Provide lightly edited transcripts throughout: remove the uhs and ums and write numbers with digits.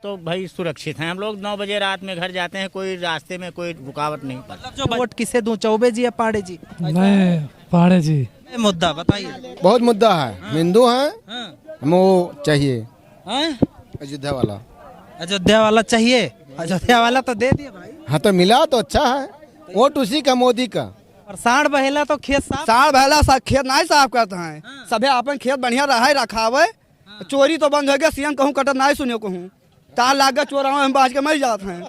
तो भाई सुरक्षित हैं हम लोग। 9 बजे रात में घर जाते हैं, कोई रास्ते में कोई रुकावट नहीं पड़ती। जो वोट किसे दूं, चौबे जी या पांडे जी? मैं पांडे जी। मुद्दा बताइए। बहुत मुद्दा है। हिंदू है, वो चाहिए हाँ? अयोध्या वाला। अयोध्या वाला चाहिए। अयोध्या वाला तो दे दिए भाई। हाँ तो मिला तो अच्छा है। वोट उसी का, मोदी का। और सांड बहेला तो खेत साफ। साल पहला सब खेत नहीं साफ करते हैं। सभे अपन खेत बढ़िया रहा रखावे। चोरी तो बंद हो गया। सीएम कहूँ कटत नहीं सुनियो कहूँ तार लाग चोरा हम बाज के मर जाते हैं।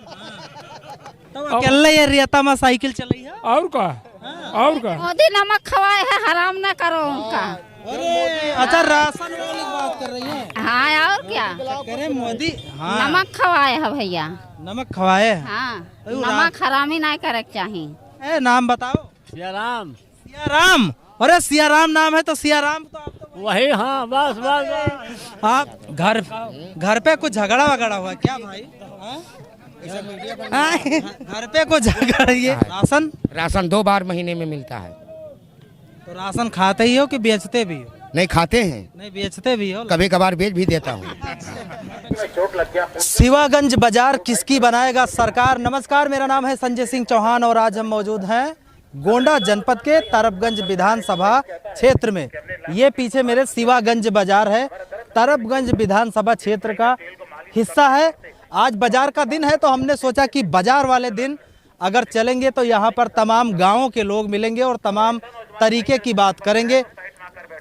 तो अकेले ये रियता में साइकिल चलाई है। और का मोदी नमक खवाए है, हराम ना करो उनका। अच्छा राशन वाली बात कर रही है। हाँ और क्या, कह रहे मोदी। हाँ नमक खवाए है भैया। नमक खवाए। हाँ अरे नमक हराम ही नहीं करे के चाहिए। ए, नाम बताओ। सियाराम। सियाराम। अरे सियाराम नाम है तो सियाराम तो आप तो वही, हाँ बस बस। आप घर पे कुछ झगड़ा वगड़ा हुआ क्या भाई? हाँ? घर पे कुछ झगड़ा? ये राशन 2 बार महीने में मिलता है। तो राशन खाते ही हो कि बेचते भी हो? नहीं खाते हैं, नहीं बेचते भी हो। कभी कभार बेच भी देता हूँ। शिवागंज बाजार किसकी बनाएगा सरकार? नमस्कार, मेरा नाम है संजय सिंह चौहान और आज हम मौजूद हैं गोंडा जनपद के तरबगंज विधानसभा क्षेत्र में। ये पीछे मेरे शिवागंज बाजार है, तरबगंज विधानसभा क्षेत्र का हिस्सा है। आज बाजार का दिन है तो हमने सोचा कि बाजार वाले दिन अगर चलेंगे तो यहाँ पर तमाम गांवों के लोग मिलेंगे और तमाम तरीके की बात करेंगे।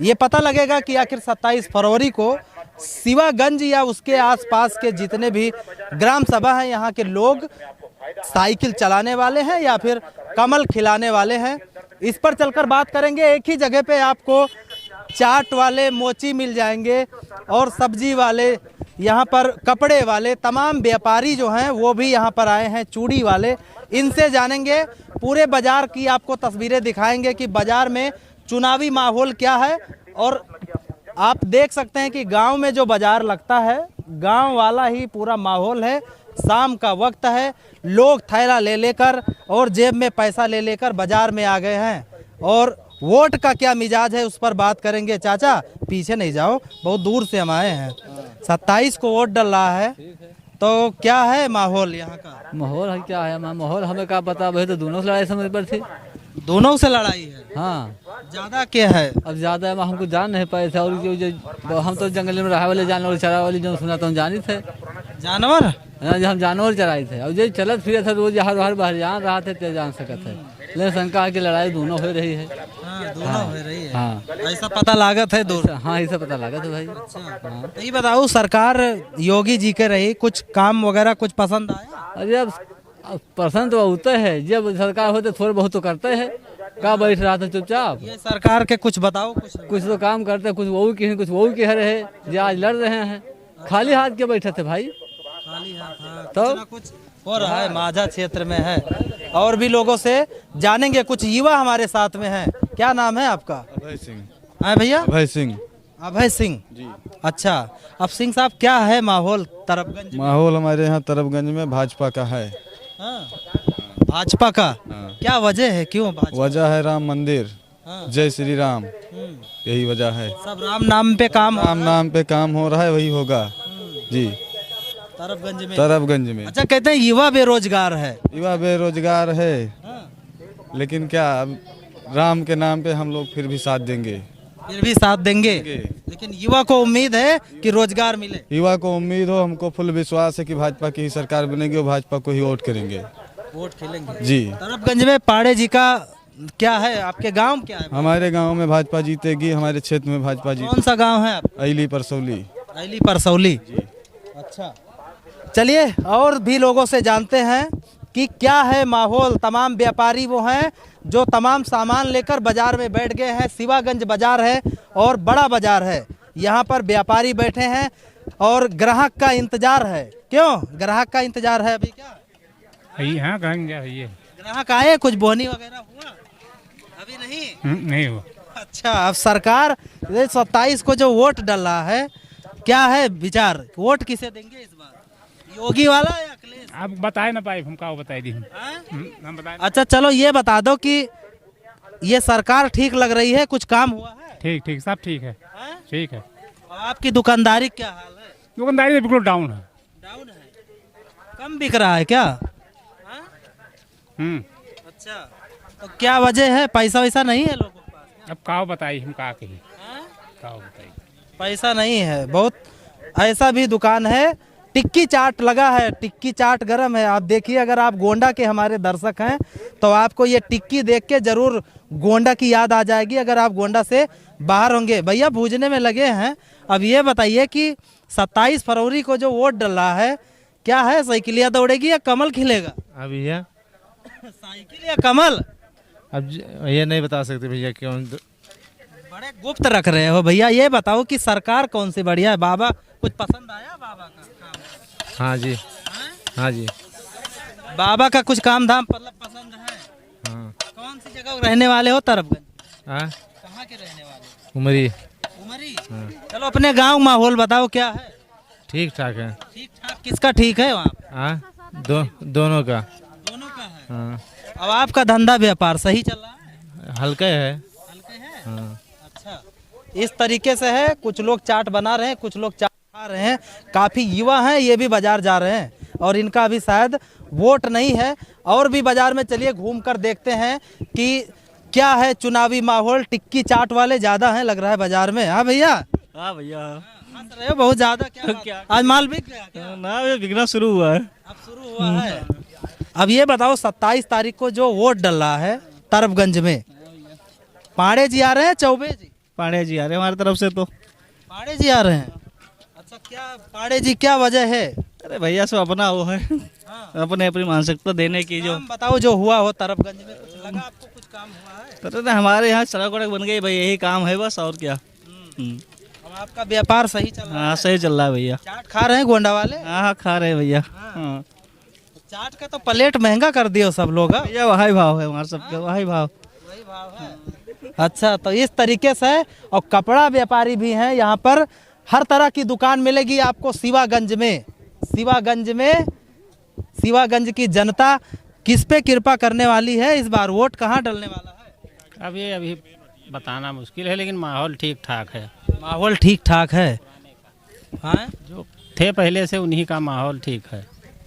ये पता लगेगा कि आखिर 27 फरवरी को शिवागंज या उसके आसपास के जितने भी ग्राम सभा हैं यहाँ के लोग साइकिल चलाने वाले हैं या फिर कमल खिलाने वाले हैं। इस पर चलकर बात करेंगे। एक ही जगह पे आपको चाट वाले, मोची मिल जाएंगे और सब्जी वाले, यहाँ पर कपड़े वाले, तमाम व्यापारी जो हैं वो भी यहाँ पर आए हैं, चूड़ी वाले। इनसे जानेंगे, पूरे बाजार की आपको तस्वीरें दिखाएंगे कि बाजार में चुनावी माहौल क्या है। और आप देख सकते हैं कि गांव में जो बाजार लगता है, गांव वाला ही पूरा माहौल है। शाम का वक्त है, लोग थैला ले लेकर और जेब में पैसा ले लेकर बाजार में आ गए हैं। और वोट का क्या मिजाज है उस पर बात करेंगे। चाचा पीछे नहीं जाओ, बहुत दूर से हम आए हैं। 27 को वोट डल रहा है तो क्या है माहौल यहाँ का? माहौल है क्या है? माहौल हमें क्या पता, वही तो दोनों से लड़ाई समझ पर थी। दोनों से लड़ाई है। हाँ ज्यादा क्या है? अब ज्यादा है, हमको जान नहीं पाए थे। और जो हम तो जंगल में रहा वाले जानवर चरा वाली जो सुना तो हम जानी थे। जानवर? हम जानवर चराए थे। और जो चलत फिरे थे रोज हर बाहर जान रहा थे ते जान सकते थे। लेकिन शंका की लड़ाई दोनों हो रही है। हाँ, दोनों हो रही है। हाँ ऐसा पता लागत है दूर। हाँ ऐसा पता लगा था भाई। हाँ। तो ये बताओ, सरकार योगी जी के रही, कुछ काम वगैरह कुछ पसंद आया? अरे अब पसंद तो होता है, जब सरकार होते थोड़े बहुत तो करते हैं। का बैठ रहा था चुपचाप? ये सरकार के कुछ बताओ। कुछ तो काम करते, कुछ वो की कुछ वो के रहे जो आज लड़ रहे हैं। खाली हाथ के बैठे थे भाई। खाली हाथ? हाँ, तो कुछ हो रहा है, माझा क्षेत्र में है। और भी लोगों से जानेंगे, कुछ युवा हमारे साथ में हैं। क्या नाम है आपका? अभय सिंह। हाँ भैया, अभय सिंह। अभय सिंह जी। अच्छा, अब सिंह साहब क्या है माहौल तरबगंज में? माहौल हमारे यहाँ तरबगंज में भाजपा का है। हाँ, भाजपा का। क्या वजह है, क्यों भाजपा? वजह है राम मंदिर। जय श्री राम, यही वजह है। सब राम नाम पे काम, राम नाम पे काम हो रहा है, वही होगा जी तरबगंज में। अच्छा, कहते हैं युवा बेरोजगार है। युवा बेरोजगार है, लेकिन क्या अब राम के नाम पे हम लोग फिर भी साथ देंगे। फिर भी साथ देंगे, लेकिन युवा को उम्मीद है कि रोजगार मिले। युवा को उम्मीद हो, हमको फुल विश्वास है कि भाजपा की ही सरकार बनेगी और भाजपा को ही वोट करेंगे, वोट खेलेंगे जी। तरबगंज में पाड़े जी का क्या है? आपके गांव क्या है? हमारे गांव में भाजपा जीतेगी, हमारे क्षेत्र में भाजपा जीतेगी। कौन सा गांव है आप? अली परसौली। अली परसौली। अच्छा, चलिए और भी लोगों से जानते हैं कि क्या है माहौल। तमाम व्यापारी वो हैं जो तमाम सामान लेकर बाजार में बैठ गए हैं। शिवागंज बाजार है और बड़ा बाजार है। यहाँ पर व्यापारी बैठे हैं और ग्राहक का इंतजार है। क्यों ग्राहक का इंतजार है? अभी क्या हाँ कहेंगे ग्राहक आए, कुछ बोहनी वगैरह हुआ? अभी नहीं हुआ। अच्छा, अब सरकार 27 को जो वोट डल रहा है, क्या है विचार? वोट किसे देंगे इस बार, योगी वाला या अखिलेश? आप बताए ना पाए, हम का बताए दी हम बताए। अच्छा चलो ये बता दो कि ये सरकार ठीक लग रही है, कुछ काम हुआ है? ठीक सब ठीक है। ठीक है। आपकी दुकानदारी क्या हाल है? दुकानदारी बिल्कुल डाउन है। डाउन है? कम बिक रहा है क्या? अच्छा, तो क्या वजह है? पैसा वैसा नहीं है लोगों के पास? अब का बताई हम का कही का बताई। पैसा नहीं है बहुत। ऐसा भी दुकान है, टिक्की चाट लगा है, टिक्की चाट गरम है। आप देखिए, अगर आप गोंडा के हमारे दर्शक हैं तो आपको ये टिक्की देख के जरूर गोंडा की याद आ जाएगी, अगर आप गोंडा से बाहर होंगे। भैया भूजने में लगे हैं। अब ये बताइए कि 27 फरवरी को जो वोट डल रहा है, क्या है, साइकिलिया दौड़ेगी या कमल खिलेगा? अब भैया साइकिल या कमल? अब ये नहीं बता सकते भैया क्यों। बड़े गुप्त रख रहे हो भैया। ये बताओ कि सरकार कौन सी बढ़िया है? बाबा कुछ पसंद आया बाबा का काम? हाँ जी, हाँ जी, बाबा का कुछ काम धाम मतलब पसंद है? हाँ। कौन सी जगह रहने वाले हो तरफगंज? हाँ, कहाँ के रहने वाले? उमरी। उमरी? चलो अपने गांव माहौल बताओ क्या है? ठीक ठाक है। ठीक ठाक किसका ठीक है वहाँ? हाँ, दोनों का। दोनों का है। हाँ, अब आपका धंधा व्यापार सही चल रहा है? हल्का है। हल्के है? हाँ। अच्छा, इस तरीके से है। कुछ लोग चाट बना रहे हैं, कुछ लोग चाट खा रहे हैं। काफी युवा हैं, ये भी बाजार जा रहे हैं और इनका अभी शायद वोट नहीं है। और भी बाजार में चलिए घूम कर देखते हैं कि क्या है चुनावी माहौल। टिक्की चाट वाले ज्यादा हैं लग रहा है बाजार में। हाँ भैया? हाँ भैया, हंस रहे हो बहुत ज्यादा। क्या आज माल बिक गया क्या? ना ये बिकना शुरू हुआ है। अब शुरू हुआ है। अब ये बताओ 27 तारीख को जो वोट डल रहा है तरफगंज में, पांडे जी आ रहे हैं चौबे जी? पांडे जी आ रहे हैं हमारी तरफ से। तो पांडे जी आ रहे हैं। अच्छा, क्या पांडे जी क्या वजह है? अरे भैया सब अपना वो है, अपने अपनी मानसिकता देने की। जो काम बताओ जो हुआ हो तरफगंज में, कुछ लगा आपको कुछ काम हुआ है? तो हमारे यहाँ सड़क वड़क बन गई भाई, यही काम है बस, और क्या। अब आपका व्यापार सही चल रहा है? हाँ सही चल रहा है भैया। चाट खा रहे हैं गोंडा वाले? हाँ हाँ खा रहे हैं भैया। हाँ चाट का तो प्लेट महंगा कर दियो सब लोग। हाँ? भैया वही भाव है हमारे सबके, वही भाव। वही भाव है। अच्छा, तो इस तरीके से है। और कपड़ा व्यापारी भी हैं यहाँ पर। हर तरह की दुकान मिलेगी आपको शिवागंज में। शिवागंज की जनता किस पे कृपा करने वाली है इस बार? वोट कहाँ डलने वाला है? अभी बताना मुश्किल है, लेकिन माहौल ठीक ठाक है। माहौल ठीक ठाक है। हाँ, जो थे पहले से उन्हीं का माहौल ठीक है।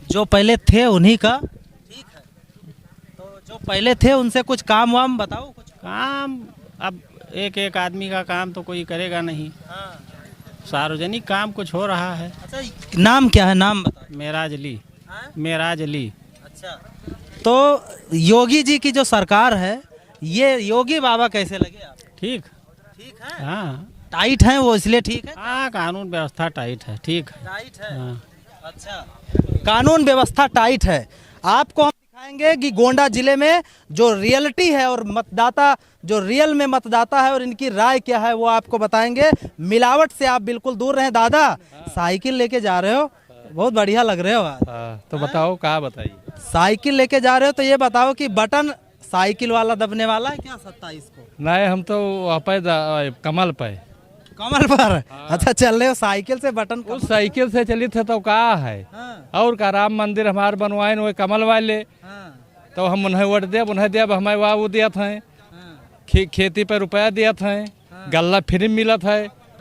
जो पहले थे उन्हीं का ठीक है। तो जो पहले थे उनसे कुछ काम वाम बताओ। कुछ काम अब एक आदमी का काम तो कोई करेगा नहीं। हाँ। सार्वजनिक काम कुछ हो रहा है। अच्छा, नाम क्या है? नाम बताओ। मेराज अली। हाँ? मेराज अली। अच्छा, तो योगी जी की जो सरकार है, ये योगी बाबा कैसे लगे आप? ठीक है? हाँ, टाइट है वो इसलिए ठीक है? हाँ कानून व्यवस्था टाइट है, ठीक है। टाइट है। हाँ। अच्छा, कानून व्यवस्था टाइट है। आपको हम दिखाएंगे कि गोंडा जिले में जो रियलिटी है और मतदाता जो रियल में मतदाता है और इनकी राय क्या है वो आपको बताएंगे। मिलावट से आप बिल्कुल दूर रहें। दादा साइकिल लेके जा रहे हो, बहुत बढ़िया लग रहे हो आज। तो बताओ क्या बताइए। साइकिल लेके जा रहे हो तो ये बताओ कि बटन साइकिल वाला दबने वाला है क्या 27 को? नहीं, हम तो कमल पे। कमल पर? अच्छा, चल रहे हो साइकिल से बटन? उस साइकिल से चली थे तो का है। और का राम मंदिर हमारे बनवाए वो कमल वाले। तो हम उन्हें वोट देब हमें वो दिया था। खेती पे रुपया दिया था, गल्ला फ्री मिला था।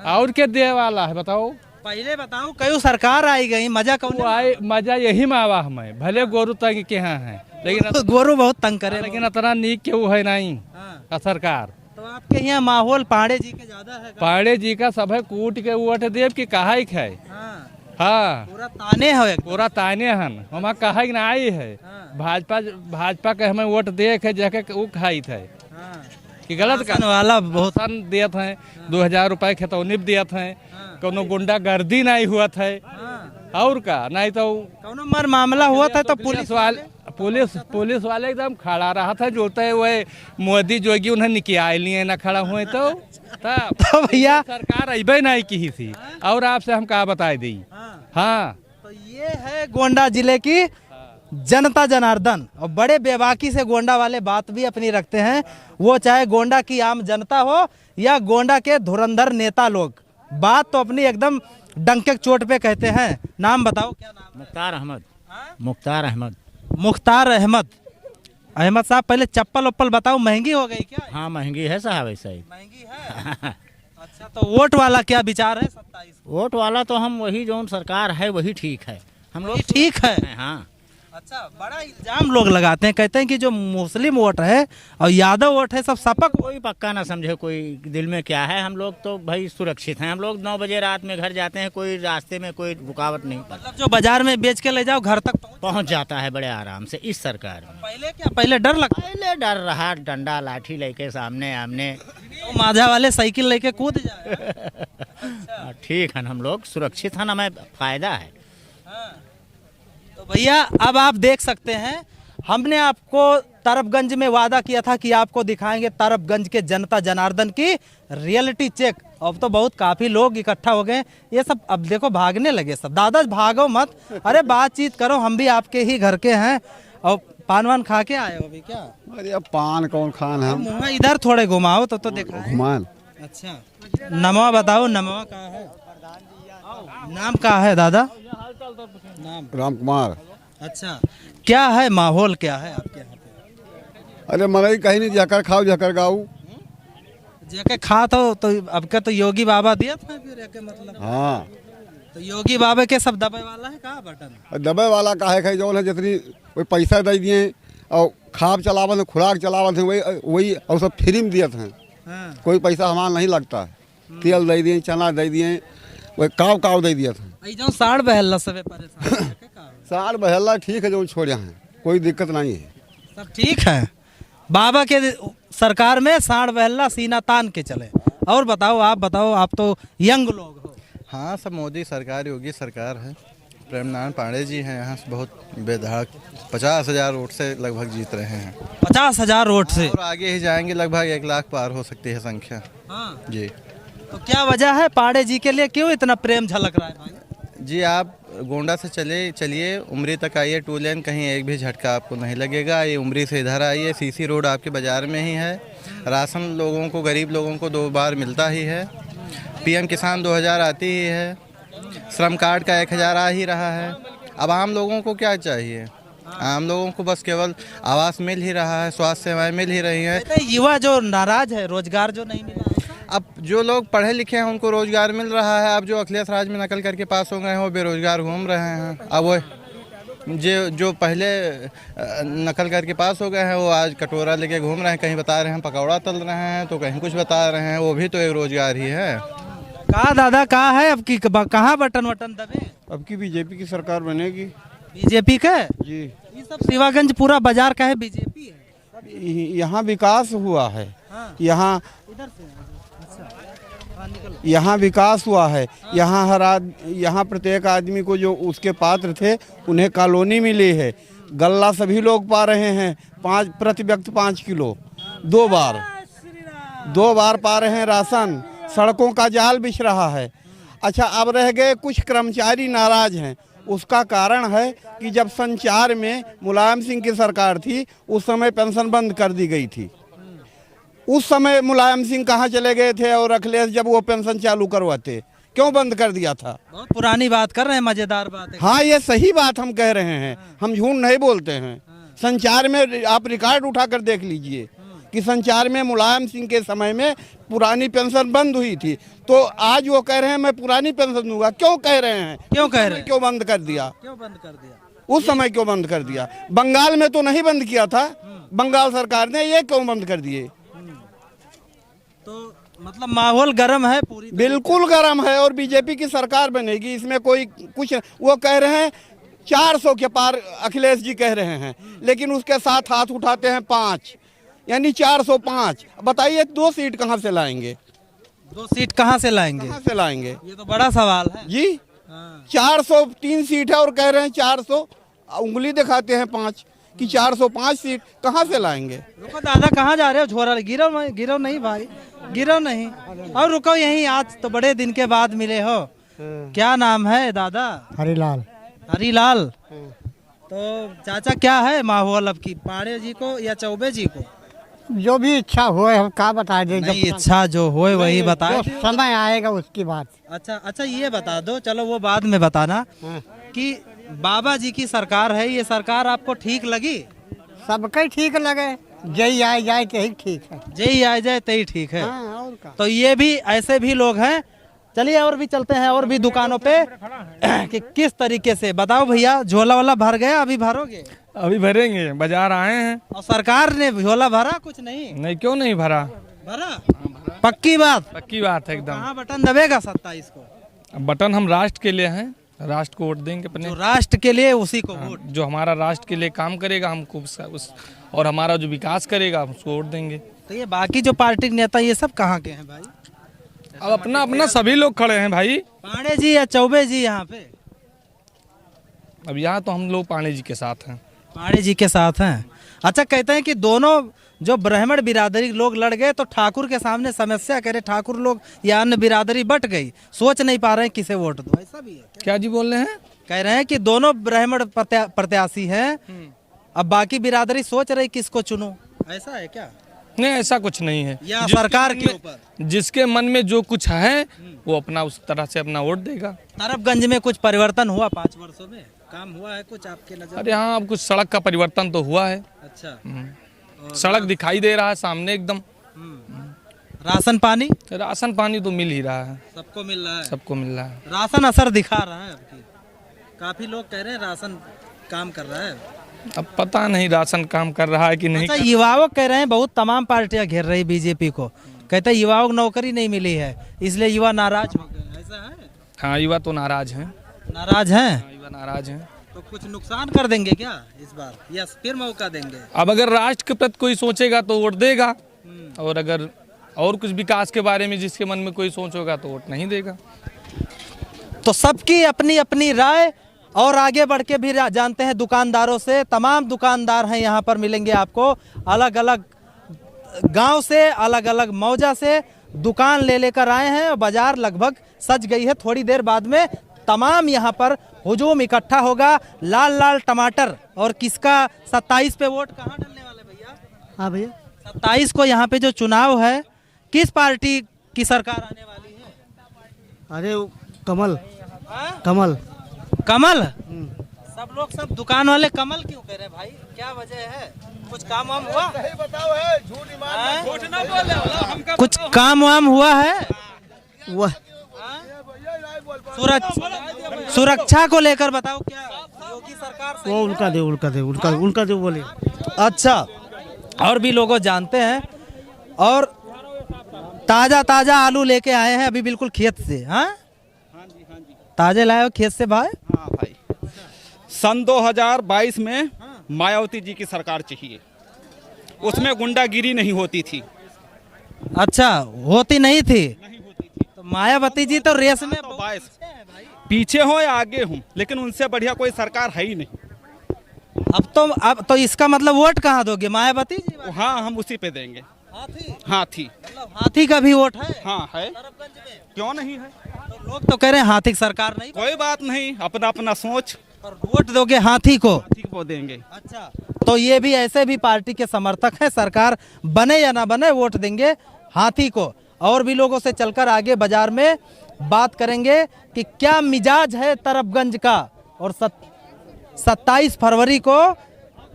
और क्या दे वाला है बताओ? पहले बताओ, कई सरकार आई गई, मजा कौन आए? मजा यही में आवा हमें। भले गोरू तक के यहाँ है, लेकिन गोरू बहुत तंग करे, लेकिन इतना नीक के वो है नहीं सरकार। तो आपके यहाँ माहौल पांडे जी के ज्यादा है? पांडे जी का सब है कूट के वोट देव की कहा है। हाँ, पूरा ताने है, पूरा ताने हन हम कहा ना आई है। भाजपा के हमें वोट दे के जाके वो खाई थे कि गलत राशन वाला बहुत दिया था। 2000 रुपए खतौनी दिया था। कोनो गुंडा गर्दी नहीं हुआ था। और का नहीं तो कौनो मर मामला हुआ था तो पुलिस वाले एकदम खड़ा रहा था। जोते हुए मोदी जोगी उन्हें निकाल लिए ना खड़ा हुए तो भैया सरकार अबे नहीं की थी। और आपसे हम क्या बता दी। हाँ, तो ये है गोंडा जिले की जनता जनार्दन। और बड़े बेबाकी से गोंडा वाले बात भी अपनी रखते हैं, वो चाहे गोंडा की आम जनता हो या गोंडा के धुरंधर नेता लोग, बात तो अपनी एकदम डंके चोट पे कहते हैं। नाम बताओ, क्या नाम? मुख्तार अहमद। मुख्तार अहमद। मुख्तार अहमद साहब, पहले चप्पल वप्पल बताओ, महंगी हो गई क्या? हाँ महंगी है साहब, ऐसा ही महंगी है। अच्छा, तो वोट वाला क्या विचार है 27? वोट वाला तो हम वही जो सरकार है वही ठीक है। हम लोग ठीक है। हाँ। अच्छा, बड़ा इल्जाम लोग लगाते हैं, कहते हैं कि जो मुस्लिम वोट है और यादव वोट है सब सपक। कोई पक्का ना समझे कोई दिल में क्या है, हम लोग तो भाई सुरक्षित हैं। हम लोग 9 बजे रात में घर जाते हैं, कोई रास्ते में कोई रुकावट नहीं पड़ती। मतलब जो बाजार में बेच के ले जाओ घर तक पहुंच जाता है बड़े आराम से इस सरकार में। पहले क्या, पहले डर लगता? पहले डर रहा, डंडा लाठी लेके सामने आमने। तो माझा वाले साइकिल लेके कूद जाए। ठीक है, हम लोग सुरक्षित हैं, हमें फायदा है। तो भैया अब आप देख सकते हैं, हमने आपको तरफगंज में वादा किया था कि आपको दिखाएंगे तरफगंज के जनता जनार्दन की रियलिटी चेक। अब तो बहुत काफी लोग इकट्ठा हो गए, ये सब अब देखो भागने लगे सब। दादा भागो मत, अरे बातचीत करो, हम भी आपके ही घर के हैं। और पान वान खा के आए हो अभी क्या? अरे अब पान कौन खान है? मुँह इधर थोड़े घुमाओ तो देखा। घुमान। अच्छा, नमवा बताओ, नमवा कहाँ है? नाम कहाँ है दादा? नाम राम कुमार। अच्छा, क्या है माहौल, क्या है आपके यहाँ पे? अरे मरई कहीं नहीं, जाकर खाओ जाकर गाओ। जेके खा तो अब का तो योगी बाबा दिया था फिर के मतलब। हाँ, तो योगी बाबा के सब दबे वाला है कहाँ बटन? दबे वाला काहे खाई जो है, जितनी कोई पैसा दे दिए और खाब चलावत खुराक चलावत है, वही और सब फ्री में दिए थे। हाँ। कोई पैसा हमारा नहीं लगता है। तेल दे दिए, चना दे दिए, वही काव दे दिए थे। जो साड़ बहल्ला सबे परेशान साल बहला ठीक है, जो छोड़े हैं कोई दिक्कत नहीं है, सब ठीक है। बाबा के सरकार में साड़ बहल्ला सीना तान के चले। और बताओ, आप बताओ, आप तो यंग लोग हो। हाँ, सब मोदी सरकार, योगी सरकार है। प्रेम नारायण पांडे जी हैं यहाँ से, बहुत बेधड़क 50,000 वोट से लगभग जीत रहे हैं। 50,000 वोट से? और आगे ही जाएंगे, लगभग 1 लाख पार हो सकती है संख्या। हाँ। जी। तो क्या वजह है पांडे जी के लिए, क्यों इतना प्रेम झलक रहा है भाई? जी, आप गोंडा से चलिए उमरी तक आइए, 2 लेन, कहीं एक भी झटका आपको नहीं लगेगा। ये उमरी से इधर आइए, सीसी रोड आपके बाज़ार में ही है। राशन लोगों को, गरीब लोगों को 2 बार मिलता ही है। पीएम किसान 2000 आती ही है। श्रम कार्ड का 1000 आ ही रहा है। अब आम लोगों को क्या चाहिए? आम लोगों को बस केवल आवास मिल ही रहा है, स्वास्थ्य सेवाएं मिल ही रही हैं। युवा जो नाराज है, रोजगार जो नहीं मिला। अब जो लोग पढ़े लिखे हैं उनको रोजगार मिल रहा है। अब जो अखिलेश राज में नकल करके पास हो गए हैं वो बेरोजगार घूम रहे हैं। अब वो जो पहले नकल करके पास हो गए हैं वो आज कटोरा लेके घूम रहे हैं, कहीं बता रहे हैं पकौड़ा तल रहे हैं तो कहीं कुछ बता रहे हैं, वो भी तो एक रोजगार ही है। कहा दादा, कहा है अब की, कहाँ बटन वटन दबे? अब की बीजेपी की सरकार बनेगी। बीजेपी का जी। ये सब शिवागंज पूरा बाजार का है, बीजेपी है। यहाँ विकास हुआ है। हाँ। यहाँ यहाँ विकास हुआ है। यहाँ प्रत्येक आदमी को जो उसके पात्र थे उन्हें कॉलोनी मिली है। गल्ला सभी लोग पा रहे हैं, प्रति व्यक्ति 5 किलो 2 बार पा रहे हैं राशन। सड़कों का जाल बिछ रहा है। अच्छा, अब रह गए कुछ कर्मचारी नाराज हैं। उसका कारण है कि जब संचार में मुलायम सिंह की सरकार थी उस समय पेंशन बंद कर दी गई थी। उस समय मुलायम सिंह कहाँ चले गए थे और अखिलेश जब वो पेंशन चालू करवाते, क्यों बंद कर दिया था? बहुत पुरानी बात कर रहे हैं, मजेदार बात है। हाँ, ये सही बात हम कह रहे हैं, हम झूठ नहीं बोलते हैं। संचार में आप रिकॉर्ड उठाकर देख लीजिए कि संचार में मुलायम सिंह के समय में पुरानी पेंशन बंद हुई थी, तो आज वो कह रहे हैं मैं पुरानी पेंशन दूंगा। क्यों कह रहे हैं? क्यों कह रहे हैं? क्यों बंद कर दिया? क्यों बंद कर दिया? उस समय क्यों बंद कर दिया? बंगाल में तो नहीं बंद किया था, बंगाल सरकार ने, ये क्यों बंद कर दिए? तो मतलब माहौल गर्म है पूरी, बिल्कुल गर्म है। और बीजेपी की सरकार बनेगी, इसमें कोई कुछ, वो कह रहे हैं 400 के पार अखिलेश जी कह रहे हैं, लेकिन उसके साथ हाथ उठाते हैं 5, यानी 405। बताइए 2 सीट कहाँ से लाएंगे? 2 सीट कहाँ से लाएंगे? कहाँ से लाएंगे? ये तो बड़ा सवाल है जी। 403 सीट है और कह रहे हैं 400, उंगली दिखाते हैं 5 कि 405 सीट कहाँ से लाएंगे? रुको दादा, कहाँ जा रहे हो? झोरा गिरो नहीं भाई, गिरो नहीं। और रुको यहीं, आज तो बड़े दिन के बाद मिले हो। क्या नाम है दादा? हरीलाल। हरीलाल। तो चाचा क्या है माहौल अब की, पांडे जी को या चौबे जी को? जो भी इच्छा होए हम क्या बता दें। नहीं, इच्छा जो होए वही बताए, समय आएगा उसकी बात। अच्छा, ये बता दो, चलो वो बाद में बताना कि बाबा जी की सरकार है, ये सरकार आपको ठीक लगी? सबके ठीक लगे, जय आए जाए तो ही ठीक है। जय आ जाए तो ही ठीक है। हाँ, और का? तो ये भी ऐसे भी लोग हैं चलिए और भी चलते हैं और भी दुकानों पे कि किस तरीके से। बताओ भैया, झोला वाला भर गया, अभी भरोगे? अभी भरेंगे, बाजार आए हैं। और सरकार ने झोला भरा कुछ नहीं? नहीं, क्यों नहीं भरा? भरा? पक्की बात? पक्की बात है एकदम। कहाँ बटन दबेगा 27 को? बटन हम राष्ट्र के लिए हैं, राष्ट्र को वोट देंगे अपने। जो राष्ट्र के लिए उसी को वोट। जो हमारा राष्ट्र के लिए काम करेगा हमको उस और हमारा जो विकास करेगा उसको वोट देंगे। तो ये बाकी जो पार्टी के नेता ये सब कहाँ के हैं भाई? अब अपना अपना सभी लोग खड़े हैं भाई। पांडे जी या चौबे जी यहाँ पे? अब यहाँ तो हम लोग पांडे जी के साथ हैं। पांडे जी के साथ हैं। अच्छा, कहते हैं कि दोनों जो ब्राह्मण बिरादरी लोग लड़ गए तो ठाकुर के सामने समस्या करे, ठाकुर लोग या अन्य बिरादरी बट गई, सोच नहीं पा रहे हैं किसे वोट दो, ऐसा भी है क्या जी बोल रहे हैं? कह रहे हैं कि दोनों ब्राह्मण प्रत्याशी हैं, अब बाकी बिरादरी सोच रही किसको चुनो, ऐसा है क्या? नहीं, ऐसा कुछ नहीं है। या सरकार के ऊपर जिसके मन में जो कुछ है वो अपना उस तरह से अपना वोट देगा। तरफगंज में कुछ परिवर्तन हुआ 5 वर्षों में? काम हुआ है कुछ आपके नजर? अरे हाँ, अब कुछ सड़क का परिवर्तन तो हुआ है। अच्छा, सड़क दिखाई दे रहा है सामने एकदम। राशन पानी? राशन पानी तो मिल ही रहा है, सबको मिल रहा है। सबको मिल रहा है। राशन असर दिखा रहा है आपकी? काफी लोग कह रहे हैं राशन काम कर रहा है। अब पता नहीं राशन काम कर रहा है कि नहीं। अच्छा, युवाओं कह रहे हैं, बहुत तमाम पार्टियां घेर रही बीजेपी को, कहते हैं युवाओं को नौकरी नहीं मिली है इसलिए युवा नाराज हो गए, ऐसा है? हाँ, युवा तो नाराज हैं। नाराज हैं? युवा नाराज हैं। तो कुछ नुकसान कर देंगे क्या इस बार, या फिर मौका देंगे? अब अगर राष्ट्र के प्रति कोई सोचेगा तो वोट देगा, और अगर और कुछ विकास के बारे में जिसके मन में कोई सोच होगा तो वोट नहीं देगा। तो सबकी अपनी अपनी राय। और आगे बढ़ के भी जानते हैं दुकानदारों से। तमाम दुकानदार हैं यहाँ पर, मिलेंगे आपको, अलग अलग गांव से, अलग अलग मौजा से दुकान ले लेकर आए हैं और बाजार लगभग सज गई है। थोड़ी देर बाद में तमाम यहाँ पर हुजूम इकट्ठा होगा। लाल लाल टमाटर। और किसका 27 पे वोट कहाँ डालने वाले भैया? हाँ भैया, 27 को यहाँ पे जो चुनाव है, किस पार्टी की सरकार आने वाली है? अरे कमल, कमल कमल? सब लोग, सब दुकान वाले कमल क्यों कह रहे हैं भाई, क्या वजह है? कुछ काम वाम हुआ? कुछ काम वाम हुआ है? वह सुरक्षा को लेकर बताओ, क्या योगी सरकार सही वो उनका दे बोले। अच्छा, और भी लोग जानते हैं। और ताजा ताजा आलू लेके आए हैं अभी बिल्कुल खेत से। हाँ, ताजे लाए हो खेत से भाई? हाँ भाई, सन 2022 में मायावती जी की सरकार चाहिए, उसमें गुंडागिरी नहीं होती थी। अच्छा, होती नहीं थी? तो मायावती जी तो रेस में तो पीछे हो या आगे हूँ, लेकिन उनसे बढ़िया कोई सरकार है ही नहीं। अब तो इसका मतलब वोट कहाँ दोगे, मायावती जी? हाँ, हम उसी पे देंगे। हाथी? हाथी, मतलब हाथी का भी वोट है? हाँ है, तरफगंज में? क्यों नहीं है? तो लोग तो कह रहे हैं हाथी की सरकार नहीं। कोई बात नहीं, अपना अपना सोच। और वोट दोगे हाथी को? हाथी को देंगे। अच्छा, तो ये भी ऐसे भी पार्टी के समर्थक हैं, सरकार बने या ना बने वोट देंगे हाथी को। और भी लोगों से चलकर आगे बाजार में बात करेंगे कि क्या मिजाज है तरफगंज का, और 27 फरवरी को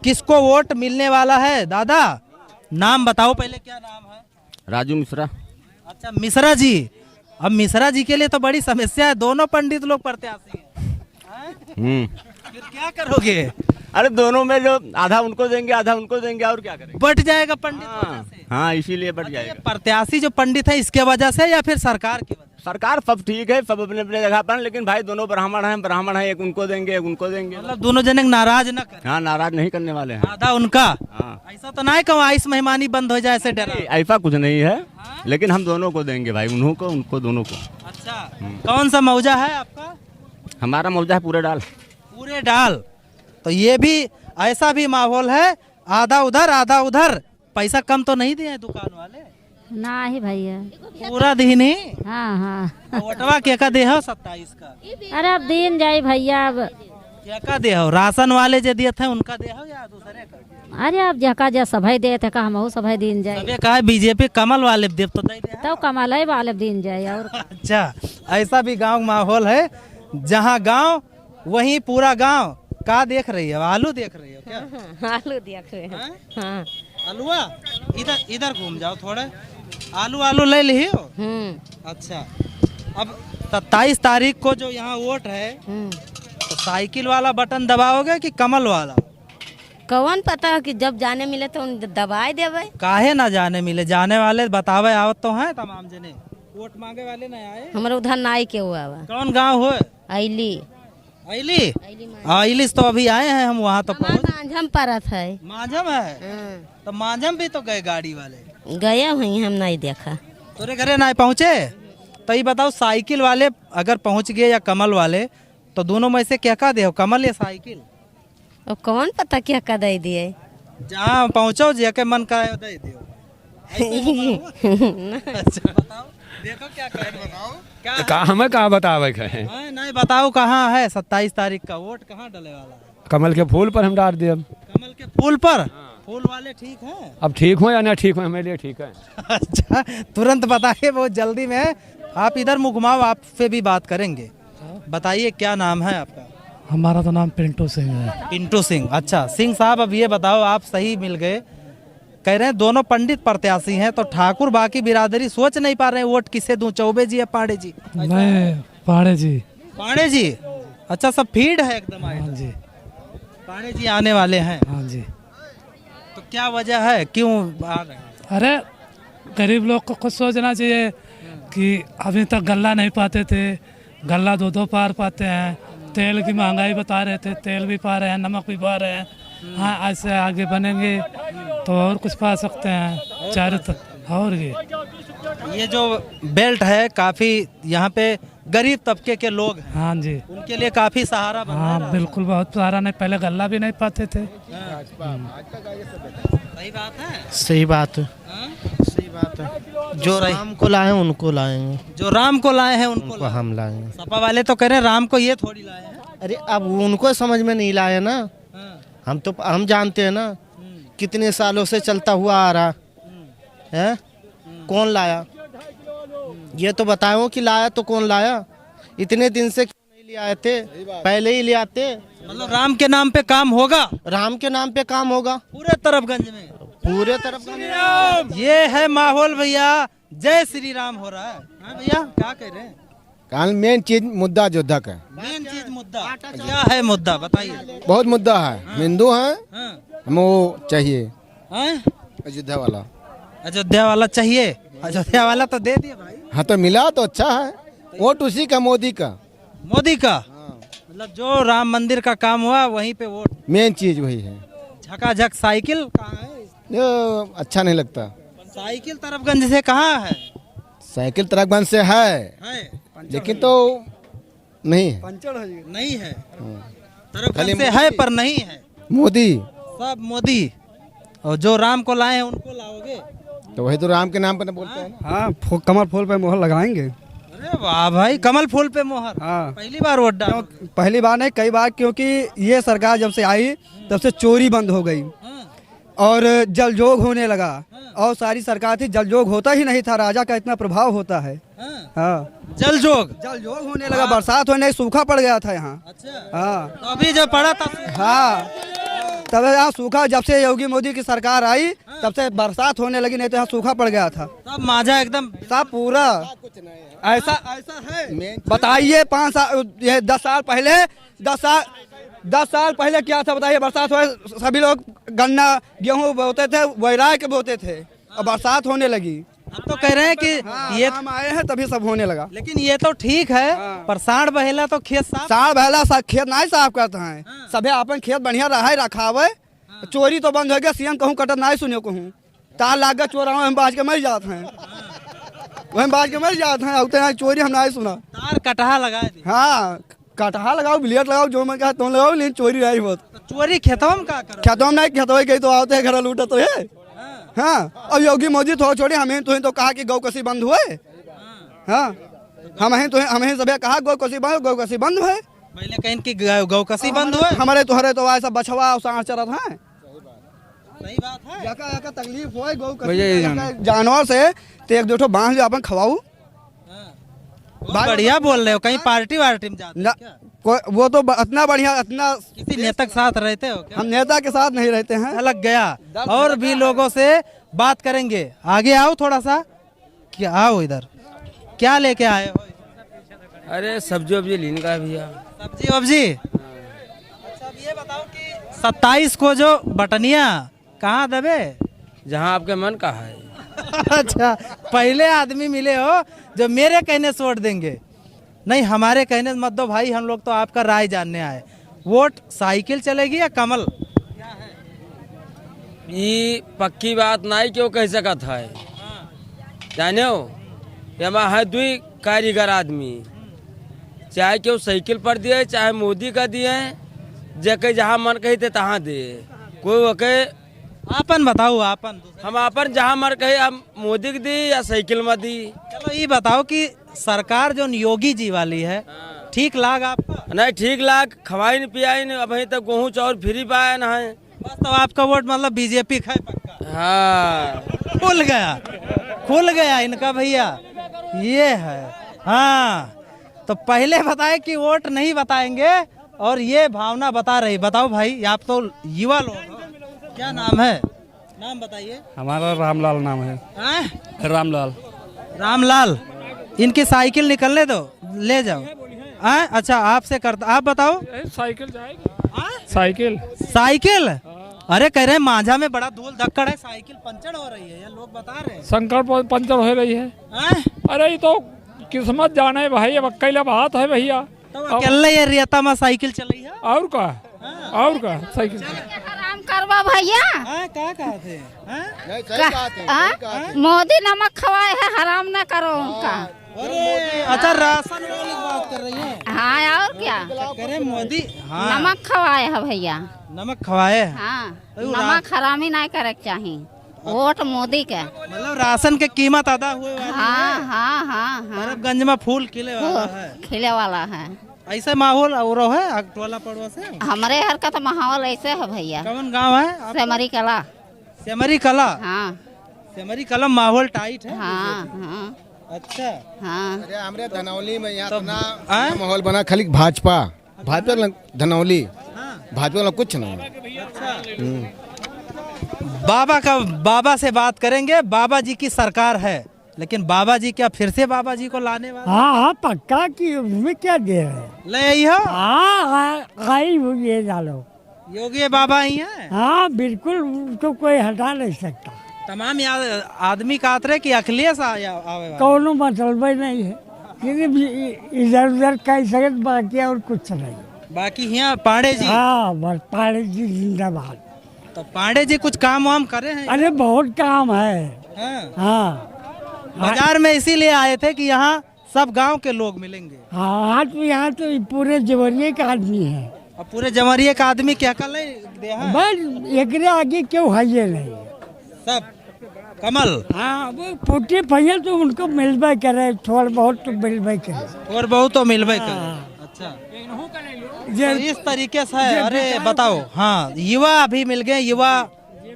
किसको वोट मिलने वाला है। दादा, नाम बताओ पहले, क्या नाम है? राजू मिश्रा। अच्छा, मिश्रा जी। अब मिश्रा जी के लिए तो बड़ी समस्या है, दोनों पंडित लोग प्रत्याशी हैं। फिर क्या करोगे? अरे दोनों में जो आधा उनको देंगे आधा उनको देंगे, और क्या करेंगे? बट जाएगा पंडित वजह से? हाँ, इसीलिए बढ़ अच्छा, ये जाएगा। प्रत्याशी जो पंडित है इसके वजह से या फिर सरकार की वजह? सरकार सब ठीक है, सब अपने अपने जगह पर, लेकिन भाई दोनों ब्राह्मण हैं, एक उनको देंगे एक उनको देंगे। मतलब दोनों जने नाराज न करें। हाँ, नाराज नहीं करने वाले हैं। आधा उनका। हाँ, ऐसा तो नहीं कहूँ आइस मेहमानी बंद हो जाए ऐसे डरा? ऐसा कुछ नहीं है, लेकिन हम दोनों को देंगे भाई, उन्हों को उनको दोनों को। अच्छा, कौन सा मौजा है आपका? हमारा मौजा है पूरे डाल। पूरे डाल। तो ये भी ऐसा भी माहौल है, आधा उधर आधा उधर। पैसा कम तो नहीं दिए दुकान वाले? ना ही भैया, पूरा दिन ही। हाँ हाँ। वोटवा क्या का दे हो 27 का? अरे अब दिन जाए भैया, अब क्या का दे हो? राशन वाले जो दिए थे उनका दे हो या दूसरे का? अरे अब जका जा सभा दे थे का हम सभा दिन जाए। सबे कहा बीजेपी कमल वाले देव तो दे दे। तो कमल है वाले दिन जाए। और अच्छा, ऐसा भी गांव माहौल है, जहां गांव वहीं पूरा गांव। का देख रही है? आलू देख रही हो क्या? आलू देख रहे हैं। हाँ, आलूआ इधर इधर घूम जाओ थोड़े। आलू ले ली हो? अच्छा, अब 27 तारीख को जो यहाँ वोट है तो साइकिल वाला बटन दबाओगे कि कमल वाला? कौन पता कि जब जाने मिले तो दबाए देवे। काहे ना जाने मिले, जाने वाले बतावे आवत तो हैं तमाम जने, वोट मांगे वाले ना आए। हमारे उधर नाई के हुआ हुआ कौन गांव हो? ऐली आइली आइलिस तो अभी आए हैं हम वहाँ तो पहुँच। मांझम परत है। मांझम है तो मांझम भी तो गए गाड़ी वाले। गया हुई हम नहीं देखा। तोरे घरे ना पहुँचे तो ये बताओ साइकिल वाले अगर पहुँच गए या कमल वाले तो दोनों में से क्या दे, कमल या साइकिल? अब कौन पता क्या का दे दिए। जहाँ पहुँचो जाके मन कराए दे दियो। अच्छा बताओ, देखो क्या कहे, बताओ क्या हमें कहाँ बतावे है? नहीं बताओ कहाँ है 27 तारीख का वोट, कहाँ डले वाला है? कमल के फूल पर हम डाल दिए। कमल के फूल पर? फूल वाले ठीक हैं? अब ठीक हो या ना ठीक हो हमारे लिए ठीक है। अच्छा तुरंत बताइए, बहुत जल्दी में आप इधर मुँह घुमाओ, आपसे भी बात करेंगे। बताइए क्या नाम है आपका? हमारा तो नाम पिंटू सिंह है। पिंटू सिंह, अच्छा सिंह साहब अब ये बताओ, आप सही मिल गए, कह रहे हैं दोनों पंडित प्रत्याशी हैं तो ठाकुर बाकी बिरादरी सोच नहीं पा रहे हैं वोट किसे दूं, चौबे जी या पांडे जी? नहीं, पांडे जी। पांडे जी, अच्छा सब फीड है एकदम? हाँ जी, पांडे जी आने वाले हैं। हाँ जी। तो क्या वजह है, क्यों आ रहे हैं? अरे गरीब लोग को खुद सोचना चाहिए कि अभी तक गल्ला नहीं पाते थे, गल्ला 2-2 पार पाते हैं। तेल की महंगाई बता रहे थे, तेल भी पा रहे हैं, नमक भी पा रहे हैं। हाँ ऐसे आगे बनेंगे तो और कुछ पा सकते हैं चारों तरफ। और ये जो बेल्ट है काफी यहाँ पे गरीब तबके के लोग हैं, हाँ जी, उनके लिए काफी सहारा बना। हाँ बिल्कुल, बहुत सहारा। नहीं पहले गल्ला भी नहीं पाते थे। सही बात है, सही बात है, सही बात है। जो राम को लाए उनको लाएंगे, जो राम को लाए हैं उनको हम लाएंगे। सपा वाले तो कह रहे हैं राम को ये थोड़ी लाए हैं। अरे अब उनको समझ में नहीं लाया ना, हम जानते हैं ना कितने सालों से चलता हुआ आ रहा है। कौन लाया ये तो बताओ कि लाया तो कौन लाया? इतने दिन से क्यों नहीं ले आए थे, पहले ही ले आते। मतलब राम के नाम पे काम होगा? राम के नाम पे काम होगा पूरे तरफगंज में, पूरे तरफ। ये है माहौल भैया, जय श्री राम हो रहा है। हाँ भैया क्या कह रहे हैं? मेन चीज मुद्दा अयोध्या का, मेन चीज मुद्दा क्या है? मुद्दा बताइए। बहुत मुद्दा है। हिंदू है, हमें वो चाहिए हाँ? अयोध्या वाला। अयोध्या वाला चाहिए? अयोध्या वाला तो दे दिया भाई। हाँ तो मिला तो अच्छा है। वोट उसी का, मोदी का। मोदी का मतलब जो राम मंदिर का काम हुआ वहीं पे वोट। मेन चीज वही है। झकाझक साइकिल कहाँ है? अच्छा नहीं लगता। साइकिल तरफगंज से कहाँ है? साइकिल तरफगंज से है लेकिन तो नहीं है, नहीं है। तरफगंज से है पर नहीं है। मोदी सब मोदी, और जो राम को लाए हैं उनको लाओगे तो वही तो राम के नाम पर बोलते हैं ना। हाँ कमल फूल पे मोहर लगाएंगे। अरे वाह भाई, कमल फूल पे मोहर। हाँ पहली बार वोट डाल? पहली बार नहीं, कई बार, क्योंकि ये सरकार जब से आई तब से चोरी बंद हो गई और जलजोग होने लगा। और सारी सरकार थी, जलजोग होता ही नहीं था, राजा का इतना प्रभाव होता है। हाँ जलजोग होने लगा, बरसात होने, सूखा पड़ गया था यहाँ। हाँ तो अभी जब पड़ा था, हाँ तब यहाँ सूखा, जब से योगी मोदी की सरकार आई तब से बरसात होने लगी, नहीं तो यहाँ सूखा पड़ गया था। सब माझा एकदम सब पूरा ऐसा है। बताइए 5 साल, ये 10 साल पहले, 10 साल पहले क्या था बताइए? बरसात हुआ, सभी लोग गन्ना गेहूँ बोते थे, वैराग के बोते थे, और बरसात होने लगी। अब तो कह रहे हैं कि ये हम आए हैं तभी सब होने लगा। लेकिन ये तो ठीक है, पर सांड बहेला तो खेत साफ, सांड बहेला खेत नहीं साफ करते हैं। सभी अपन खेत बढ़िया रहा रखावे, चोरी तो बंद हो गया। सीएम कहूँ कटत नहीं सुनियो कहूँ, तार लाग गया चोरा हम बाज के मर जाते हैं, वही बाज के मर जाते हैं। उतने चोरी हम नहीं सुना। तार कटहा लगा दी। हाँ कटहा लगाओ, बिलियट लगाओ, जो मन कहा तुम लगाओ, लेकिन चोरी रही बहुत। तो चोरी खेतों में का करो? खेतों में नहीं, खेतों गई तो आते हैं घर लूटा तो है। हाँ अब योगी मोदी थोड़ा छोड़ी, हमें तो कहा कि गौ कसी बंद हुए। हाँ हमें सब कहा गौ कसी बंद हुए। पहले कहीं की गौ कसी बंद हुए, हमारे तो ऐसा बछवा और सांड चरत है। सही बात है। याका तकलीफ हो गौ कसी जानवर से, तो एक दो बांध अपन खवाऊ। बढ़िया बोल रहे हो, कहीं पार्टी वार्टी में जाते क्या? वो तो इतना बढ़िया, इतना किसी नेता के साथ रहते हो क्या? हम नेता के साथ नहीं रहते हैं। अलग गया, और भी लोगों से बात करेंगे। आगे आओ थोड़ा सा, क्या आओ इधर, क्या लेके आए हो? अरे सब्जी वब्जी लेने का है भैया। सब्जी वब्जी। अच्छा अब ये बताओ कि 27 को जो बटनिया कहाँ दबे? जहाँ आपके मन का है। अच्छा पहले आदमी मिले हो जो मेरे कहने से वोट देंगे। नहीं हमारे कहने से मत दो भाई, हम लोग तो आपका राय जानने आए। वोट साइकिल चलेगी या कमल? ये पक्की बात नहीं क्यों कह सकत है, जाने हो यहाँ है दुई कारीगर आदमी, चाहे क्यों साइकिल पर दिए चाहे मोदी का दिए, जके जहाँ मन कही थे तहाँ दे। कोई वके आपन बताओ, आपन हम आपन जहाँ मन कही हम मोदी की दी या साइकिल में दी। चलो ये बताओ कि सरकार जो योगी जी वाली है ठीक लाग आपका? नहीं ठीक लाग, खवाई नहीं पियाई नहीं, अभी तक गेहूँ चावल फ्री पाया ना है। बस तो आपका वोट मतलब बीजेपी का है पक्का? हाँ खुल गया इनका भैया, ये है। हाँ तो पहले बताए कि वोट नहीं बताएंगे और ये भावना बता रही। बताओ भाई, आप तो युवा लोग हो, क्या नाम है? नाम बताइए। हमारा रामलाल नाम है। रामलाल। रामलाल, इनकी साइकिल निकलने दो, ले जाओ। अच्छा आपसे करता, आप बताओ। साइकिल जाएगी। Cycle cycle? अरे कह रहे हैं माझा में बड़ा धूल धक्कड़ है, साइकिल पंचर हो रही है, ये लोग बता रहे हैं। शंकर पंचर हो रही है। अरे ये तो किस्मत जाने भाई, अब अकेला बात है भैया। तो अकेले ये रियता में साइकिल चली है और का साइकिल आराम करवा भैया। क्या कहते हैं? मोदी नमक खवाए है, हराम ना करो उनका। अच्छा राशन वाली बात कर रही है? हाँ और क्या करे मोदी? हाँ नमक खवाए है भैया, नमक खवाए। हाँ नमक हरामी नहीं करे चाहिए, वोट मोदी के। मतलब राशन के कीमत अदा हुए वाली हाँ है। हाँ हाँ हाँ तरफगंज में फूल खिले वाला है। खिले वाला है। ऐसे माहौल और है टोला पड़वा से? हमारे घर का तो माहौल ऐसे है भैया। कौन गांव है? सेमरी कला। सेमरी कला? हाँ सेमरी कला माहौल टाइट है। हाँ हाँ अच्छा हाँ। अरे हमारे धनौली में यहाँ तो माहौल बना खाली भाजपा धनौली, भाजपा कुछ नहीं। बाबा से बात करेंगे। बाबा जी की सरकार है, लेकिन बाबा जी क्या फिर से बाबा जी को लाने वाले? हाँ पक्का की उसमें क्या दे रहे ले आई हो? ये डालो योगी बाबा ही है। हाँ बिल्कुल, उसको कोई हटा नहीं सकता। तमाम आदमी कहते रहे कि अखिलेश आवे। कोनो मतलब नहीं है, इधर उधर कह सकते, बाकी और कुछ नहीं। बाकी यहाँ पांडे जी? हाँ बस पांडे जी जिंदाबाद। तो पांडे जी कुछ काम वाम करे हैं? अरे बहुत काम है। हाँ बाजार में इसीलिए आए थे कि यहाँ सब गांव के लोग मिलेंगे। हाँ आज यहाँ तो पूरे जवरिये का आदमी है। और पूरे जवरिये का आदमी क्या कर बस एक आगे क्यों है ये नहीं सब कमल। हाँ वो फूटे भैया तो उनको मिलबे करे, थोड़ा बहुत तो मिलबे करे, और बहुत तो मिलबे करे। अच्छा इस तरीके से है। अरे बताओ, हाँ युवा अभी मिल गए, युवा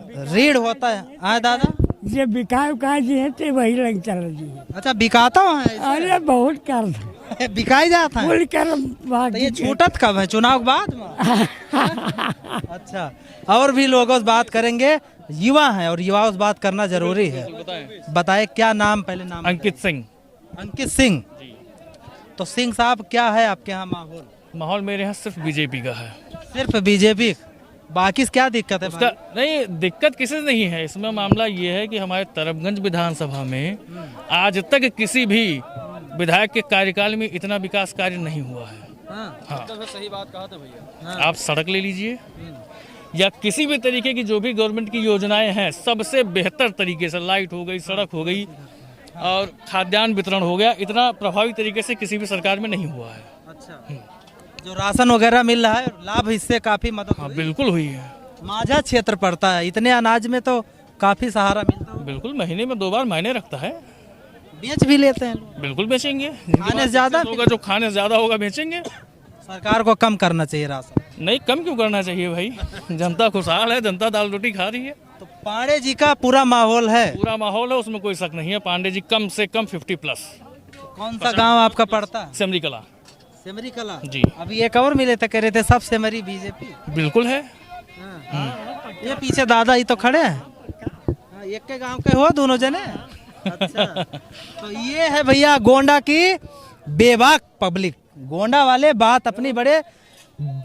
रीढ़ होता है। हाँ दादा ये बिकाय उकाय जी है तो वही लग चल जी। अच्छा बिकाता है? अरे बहुत कर बिकाई जाता है। तो ये छूटत कब है? चुनाव के बाद में? अच्छा और भी लोगों से बात करेंगे। युवा है और युवाओं से बात करना जरूरी है। बताए क्या नाम? पहले नाम। अंकित सिंह। अंकित सिंह। तो सिंह साहब क्या है आपके यहाँ माहौल? माहौल मेरे यहाँ सिर्फ बीजेपी का है। सिर्फ बीजेपी? बाकी क्या दिक्कत है? उसका नहीं, दिक्कत किसी से नहीं है। इसमें मामला ये है कि हमारे तरफगंज विधानसभा में आज तक किसी भी विधायक के कार्यकाल में इतना विकास कार्य नहीं हुआ है। हाँ सही बात कहा था भैया। आप सड़क ले लीजिए या किसी भी तरीके की जो भी गवर्नमेंट की योजनाएं हैं, सबसे बेहतर तरीके से लाइट हो गई, सड़क हो गई और खाद्यान्न वितरण हो गया, इतना प्रभावी तरीके से किसी भी सरकार में नहीं हुआ है। अच्छा जो राशन वगैरह मिल रहा है लाभ, इससे काफी मदद? हाँ बिल्कुल हुई है। माझा क्षेत्र पड़ता है, इतने अनाज में तो काफी सहारा मिलता है। बिल्कुल, महीने में 2 बार मायने रखता है। बेच भी लेते हैं? बिल्कुल बेचेंगे। खाने से ज्यादा होगा, जो खाने से ज्यादा होगा बेचेंगे। सरकार को कम करना चाहिए राशन? नहीं, कम क्यों करना चाहिए भाई? जनता खुशहाल है, जनता दाल रोटी खा रही है। तो पांडे जी का पूरा माहौल है? पूरा माहौल है, उसमें कोई शक नहीं है। पांडे जी कम से कम 50+। कौन सा गांव आपका पड़ता है? सेमरी कला। सेमरी कला जी। अभी एक और मिले थे, कह रहे थे सब सेमरी बीजेपी? बिल्कुल है। ये पीछे दादा ही तो खड़े हैं। एक के गांव के हो दोनों जने? अच्छा तो ये है भैया गोंडा की बेबाक पब्लिक। गोंडा वाले बात अपनी बड़े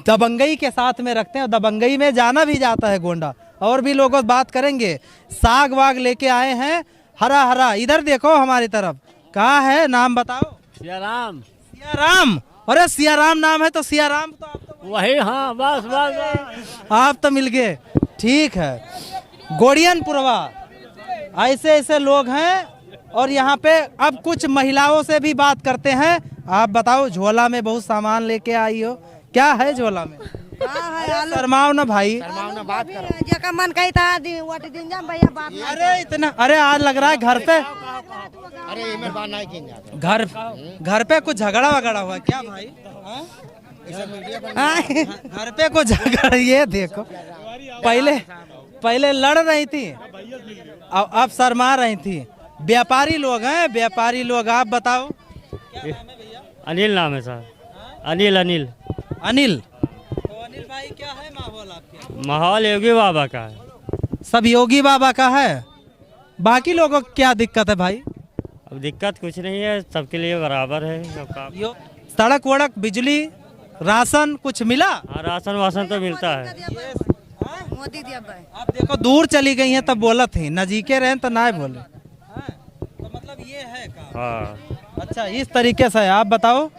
दबंगई के साथ में रखते हैं और दबंगई में जाना भी जाता है गोंडा। और भी लोगों से बात करेंगे। साग वाग लेके आए हैं हरा हरा। इधर देखो हमारी तरफ, कहाँ है नाम बताओ? सियाराम। सियाराम, अरे सियाराम नाम है तो सियाराम तो आप तो वही, हाँ बस बस आप तो मिल गए। ठीक है, गोड़ियनपुरवा, ऐसे ऐसे लोग हैं। और यहाँ पे अब कुछ महिलाओं से भी बात करते हैं। आप बताओ, झोला में बहुत सामान लेके आई हो, क्या है झोला में? शर्माओ ना भाई, मन कही था भैया बात। अरे इतना, अरे आज लग रहा है घर पे, घर पे कुछ झगड़ा वगड़ा हुआ क्या भाई? घर पे कुछ झगड़ा, ये देखो पहले लड़ रही थी, अब शर्मा रही थी। व्यापारी लोग हैं, व्यापारी लोग। आप बताओ, अनिल नाम है सर। अनिल अनिल अनिल। तो अनिल भाई, क्या है माहौल आपके? माहौल योगी बाबा का है। सब योगी बाबा का है। बाकी लोगों को क्या दिक्कत है भाई? अब दिक्कत कुछ नहीं है, सबके लिए बराबर है सबका। सड़क वड़क, बिजली, राशन कुछ मिला? हाँ, राशन वासन तो मिलता है। मोदी दिया भाई। आप देखो, दूर चली गई हैं तब बोला थी, नजीके रहे तो ना बोले। तो मतलब ये है काम। हाँ। अच्छा, इस तरीके से आप बताओ।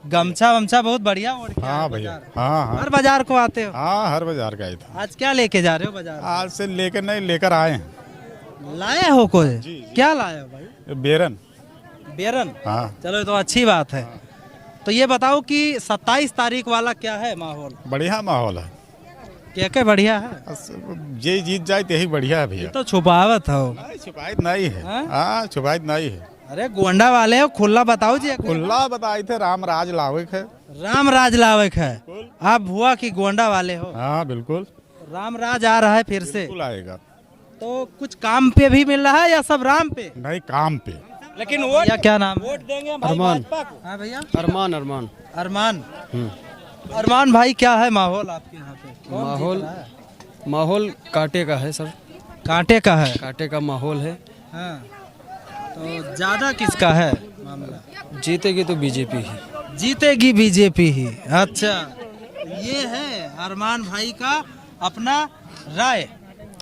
गमछा वमछा बहुत बढ़िया ओढ़ के। हाँ भैया, हाँ हर बाजार को आते हो? हाँ, हर बाजार का ही था। आज क्या लेके जा रहे हो बाजार? आज से लेकर नहीं, लेकर आए हैं। लाए हो कोई? क्या लाए हो भाई? बेरन। बेरन? हाँ। चलो, ये तो अच्छी बात है। तो ये बताओ कि 27 तारीख वाला क्या है माहौल? बढ़िया माहौल है। क्या बढ़िया है? जे जीत जाए यही बढ़िया है भैया। तो छुपावत हो? छुपाइत नहीं है। हाँ, छुपाइत नहीं है। अरे गोंडा वाले हो, खुला बताओ जी। खुला बताए थे, राम राज लाविक है। राम राज लाविक है। आप भुआ की गोंडा वाले हो? हाँ बिल्कुल। राम राज आ रहा है फिर से? बिल्कुल आएगा। तो कुछ काम पे भी मिल रहा है या सब राम पे? नहीं, काम पे। लेकिन वोट क्या नाम? वोट देंगे अरमान। हाँ भैया, अरमान अरमान अरमान। अरमान भाई, क्या है माहौल आपके यहाँ पे? माहौल कांटे का है सर। कांटे का है? कांटे का माहौल है। हाँ। तो ज्यादा किसका है मामला? जीतेगी तो बीजेपी ही। जीतेगी बीजेपी ही। अच्छा, ये है अरमान भाई का अपना राय।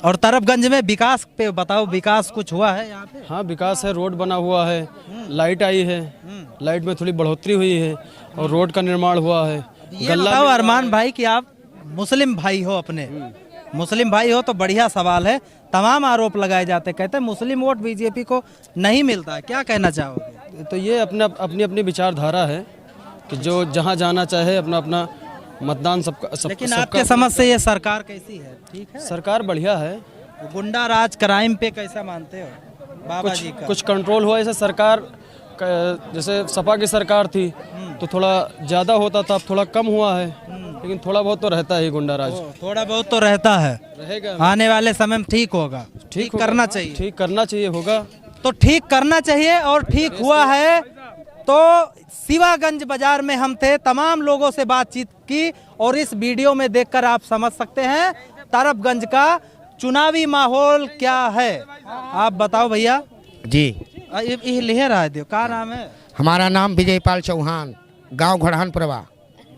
और तरफगंज में विकास पे बताओ, विकास कुछ हुआ है यहाँ पे? हाँ, विकास है, रोड बना हुआ है, लाइट आई है, लाइट में थोड़ी बढ़ोतरी हुई है और रोड का निर्माण हुआ है। ये बताओ अरमान भाई कि आप मुस्लिम भाई हो, अपने मुस्लिम भाई हो तो बढ़िया सवाल है। तमाम आरोप लगाए जाते, कहते हैं मुस्लिम वोट बीजेपी को नहीं मिलता है, क्या कहना चाहोगे? तो ये अपनी अपनी विचारधारा है कि जो जहाँ जाना चाहे अपना अपना मतदान सबका। लेकिन आपके समझ से ये सरकार कैसी है? ठीक है, सरकार बढ़िया है। गुंडा राज, क्राइम पे कैसा मानते हो बाबा जी का? कुछ कंट्रोल हुआ। ऐसे सरकार जैसे सपा की सरकार थी तो थोड़ा ज्यादा होता था, अब थोड़ा कम हुआ है, लेकिन थोड़ा बहुत तो रहता है गुंडा राज। थोड़ा बहुत तो रहता है, रहेगा। आने वाले समय में ठीक होगा। ठीक करना चाहिए। ठीक करना चाहिए, होगा तो ठीक करना चाहिए और ठीक हुआ है। तो शिवागंज बाजार में हम थे, तमाम लोगों से बातचीत की और इस वीडियो में देखकर आप समझ सकते हैं तरफगंज का चुनावी माहौल क्या है। आप बताओ भैया जी। ये ले रहा है, क्या नाम है? हमारा नाम विजयपाल चौहान, गांव घोड़हानपुरवा।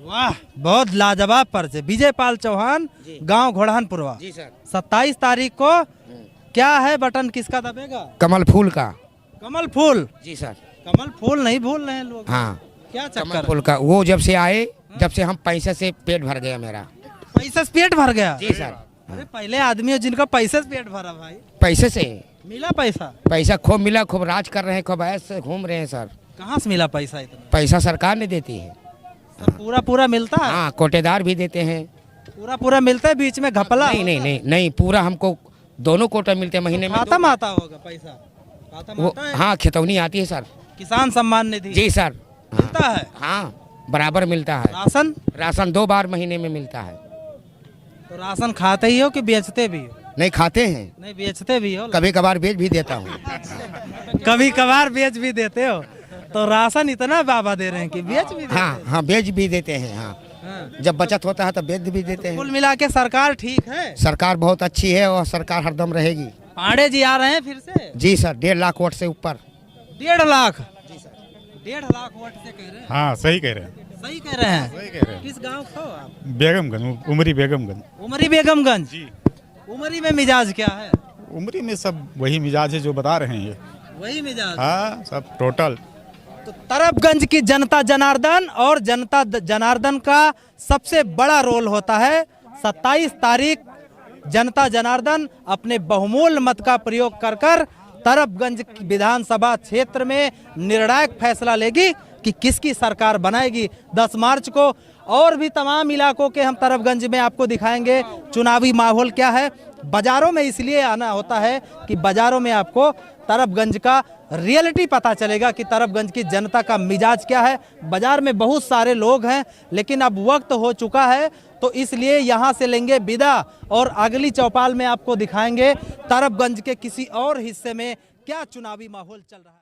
वाह, बहुत लाजवाब परिचय। विजयपाल चौहान, गांव घोड़हानपुरवा। जी सर। 27 तारीख को क्या है, बटन किसका दबेगा? कमल फूल का। कमल फूल? जी सर। कमल फूल नहीं भूल रहे हैं लोग। हाँ, क्या कमल चक्कर? फूल का वो जब से आए, जब से हम पैसे से पेट भर गया मेरा। पैसे से पेट भर गया? जी सर। अरे पहले आदमी हो जिनका पैसे से पेट भरा भाई। पैसे से मिला पैसा? पैसा खूब मिला, खूब राज कर रहे हैं, खूब ऐसे घूम रहे हैं सर। कहाँ से मिला पैसा इतना? पैसा सरकार ने देती है। तो पूरा मिलता है? हाँ, कोटेदार भी देते हैं। पूरा मिलता है, बीच में घपला? नहीं, पूरा हमको दोनों कोटा मिलते हैं महीने में। खाता माता होगा पैसा? वो हाँ, खेतौनी आती है सर। किसान सम्मान निधि? जी सर। मिलता है? हाँ, बराबर मिलता है। राशन 2 बार महीने में मिलता है। तो राशन खाते ही हो कि बेचते भी हो? नहीं, खाते हैं। नहीं, बेचते भी हो? कभी कभार बेच भी देता हूँ। कभी कभार बेच भी देते हो? तो राशन इतना बाबा दे रहे हैं कि बेच भी देते हैं? हाँ, बेच भी देते हैं। हाँ, जब बचत होता है तो बेच भी देते हैं। कुल मिला के सरकार ठीक है? सरकार बहुत अच्छी है और सरकार हरदम रहेगी। पांडे जी आ रहे हैं फिर से? जी सर, 1.5 लाख वोट से ऊपर। 1.5 लाख? 1.5 लाख वोट से कह रहे हैं। हाँ सही कह रहे हैं। सही कह रहे हैं। सही कह रहे हैं। किस गांव को आप? बेगमगंज, उमरी बेगमगंज। उमरी बेगमगंज जी। उमरी में मिजाज क्या है? उमरी में सब वही मिजाज है जो बता रहे हैं ये। वही मिजाज। हाँ सब टोटल। तो तरबगंज की जनता जनार्दन और जनता जनार्दन का सबसे बड़ा रोल होता है। 27 तारीख जनता जनार्दन अपने बहुमूल्य मत का प्रयोग कर तरबगंज विधानसभा क्षेत्र में निर्णायक फैसला लेगी कि किसकी सरकार बनाएगी। 10 मार्च को और भी तमाम इलाकों के हम तरबगंज में आपको दिखाएंगे चुनावी माहौल क्या है। बाजारों में इसलिए आना होता है कि बाजारों में आपको तरबगंज का रियलिटी पता चलेगा कि तरबगंज की जनता का मिजाज क्या है। बाजार में बहुत सारे लोग हैं, लेकिन अब वक्त हो चुका है तो इसलिए यहाँ से लेंगे विदा और अगली चौपाल में आपको दिखाएंगे तरबगंज के किसी और हिस्से में क्या चुनावी माहौल चल रहा है।